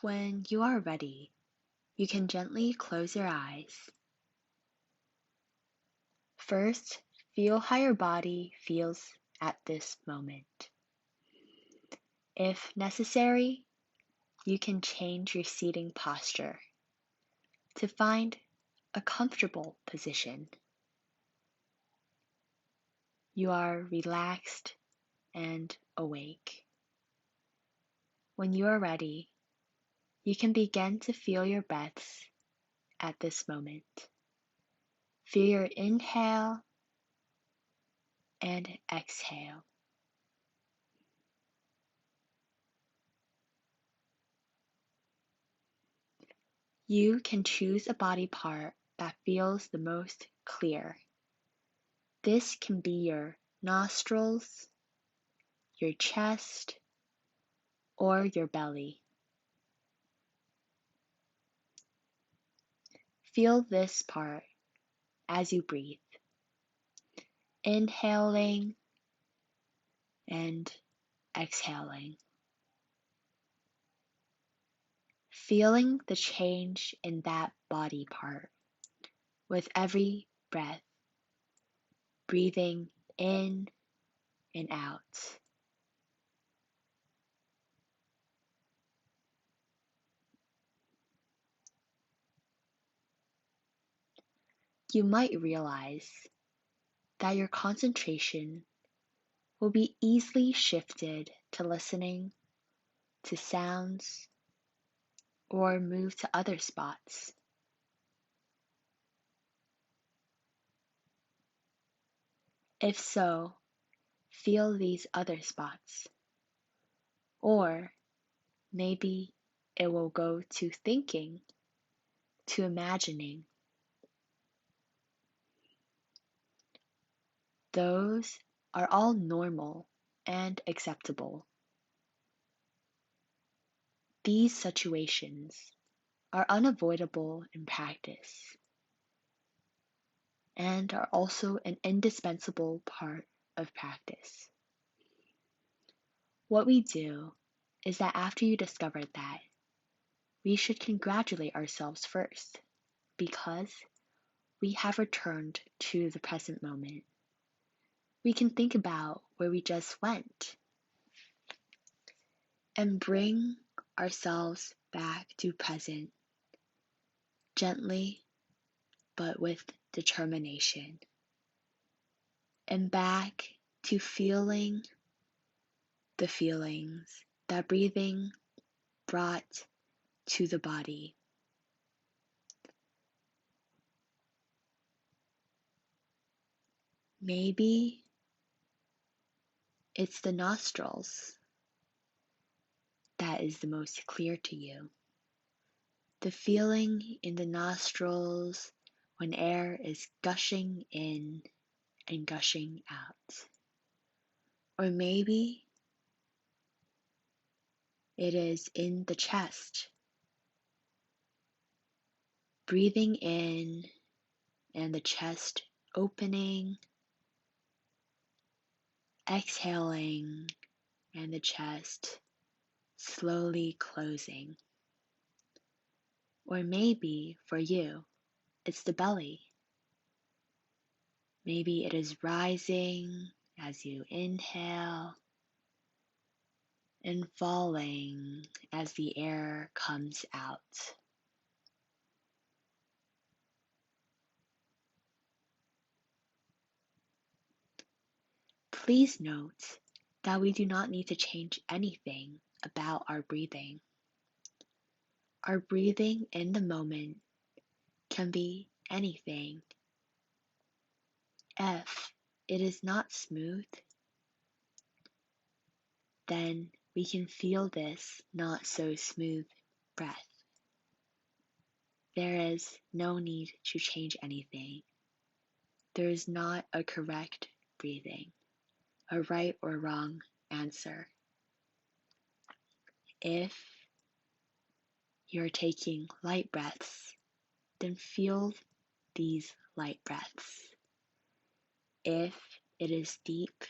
When you are ready, you can gently close your eyes. First, feel how your body feels at this moment. If necessary, you can change your seating posture to find a comfortable position. You are relaxed and awake. When you are ready, you can begin to feel your breaths at this moment. Feel your inhale and exhale. You can choose a body part that feels the most clear. This can be your nostrils, your chest, or your belly. Feel this part as you breathe, inhaling and exhaling. Feeling the change in that body part with every breath, breathing in and out. You might realize that your concentration will be easily shifted to listening to sounds or move to other spots. If so, feel these other spots. Or maybe it will go to thinking, to imagining. Those are all normal and acceptable. These situations are unavoidable in practice and are also an indispensable part of practice. What we do is that after you discover that, we should congratulate ourselves first because we have returned to the present moment. We can think about where we just went and bring ourselves back to present gently but with determination and back to feeling the feelings that breathing brought to the body. Maybe it's the nostrils that is the most clear to you. The feeling in the nostrils when air is gushing in and gushing out. Or maybe it is in the chest, breathing in and the chest opening, exhaling and the chest slowly closing. Or maybe for you, it's the belly. Maybe it is rising as you inhale and falling as the air comes out. Please note that we do not need to change anything about our breathing. Our breathing in the moment can be anything. If it is not smooth, then we can feel this not so smooth breath. There is no need to change anything. There is not a correct breathing, a right or wrong answer. If you're taking light breaths, then feel these light breaths. If it is deep,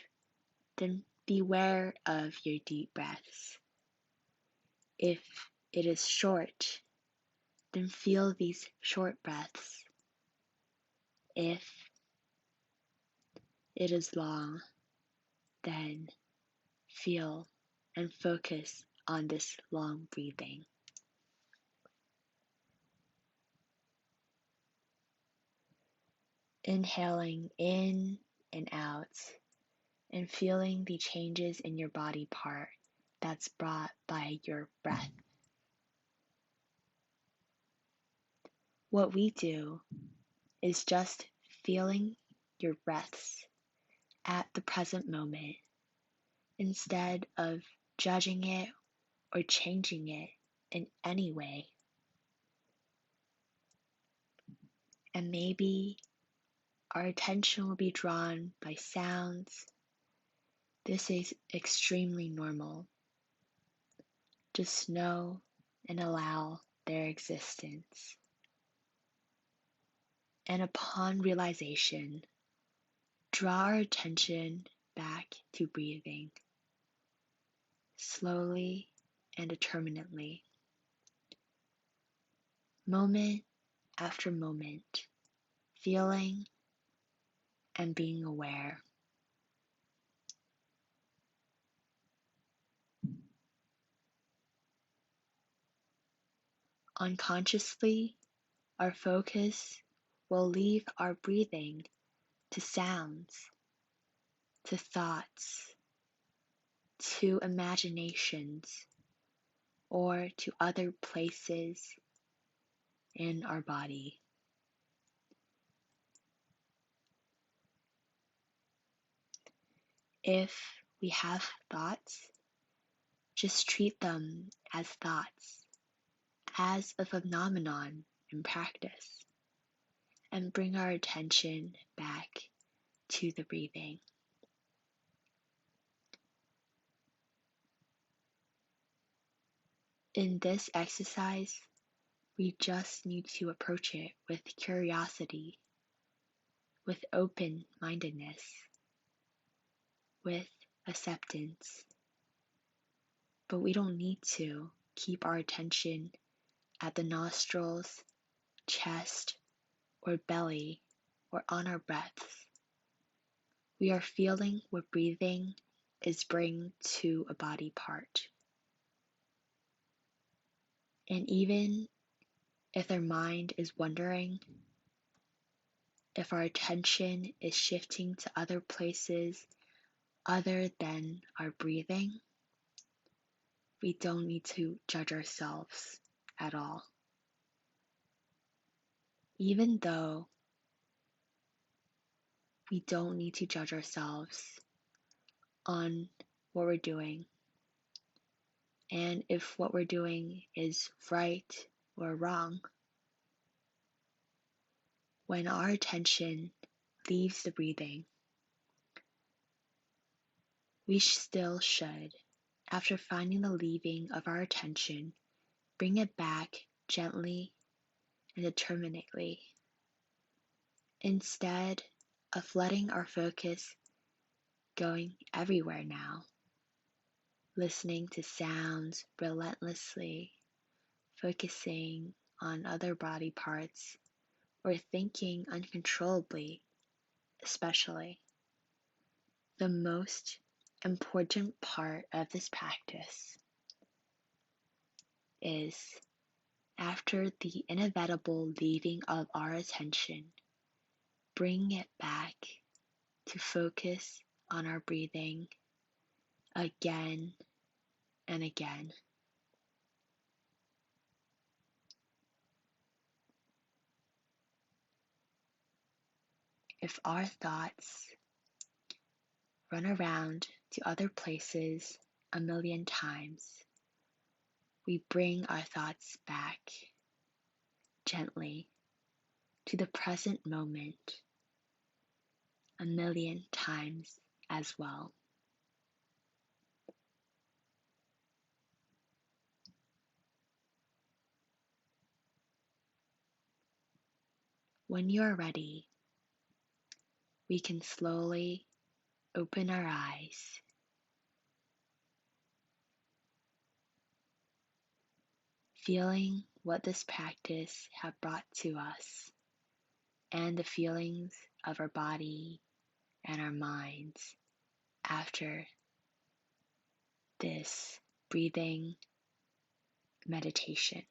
then beware of your deep breaths. If it is short, then feel these short breaths. If it is long, then feel and focus on this long breathing. Inhaling in and out, and feeling the changes in your body part that's brought by your breath. What we do is just feeling your breaths at the present moment instead of judging it or changing it in any way. And maybe our attention will be drawn by sounds. This is extremely normal. Just know and allow their existence. And upon realization, draw our attention back to breathing, slowly and determinedly, moment after moment, feeling and being aware. Unconsciously, our focus will leave our breathing to sounds, to thoughts, to imaginations, or to other places in our body. If we have thoughts, just treat them as thoughts, as a phenomenon in practice, and bring our attention back to the breathing. In this exercise, we just need to approach it with curiosity, with open-mindedness, with acceptance. But we don't need to keep our attention at the nostrils, chest, or belly, or on our breaths. We are feeling what breathing is bringing to a body part. And even if our mind is wandering, if our attention is shifting to other places other than our breathing, we don't need to judge ourselves at all. Even though we don't need to judge ourselves on what we're doing, and if what we're doing is right or wrong, when our attention leaves the breathing, we still should, after finding the leaving of our attention, bring it back gently and determinedly, instead of letting our focus going everywhere now, listening to sounds relentlessly, focusing on other body parts, or thinking uncontrollably, especially. The most important part of this practice is, after the inevitable leaving of our attention, bring it back to focus on our breathing again and again. If our thoughts run around to other places a million times, we bring our thoughts back gently to the present moment a million times as well. When you are ready, we can slowly open our eyes. feeling what this practice have brought to us and the feelings of our body and our minds after this breathing meditation.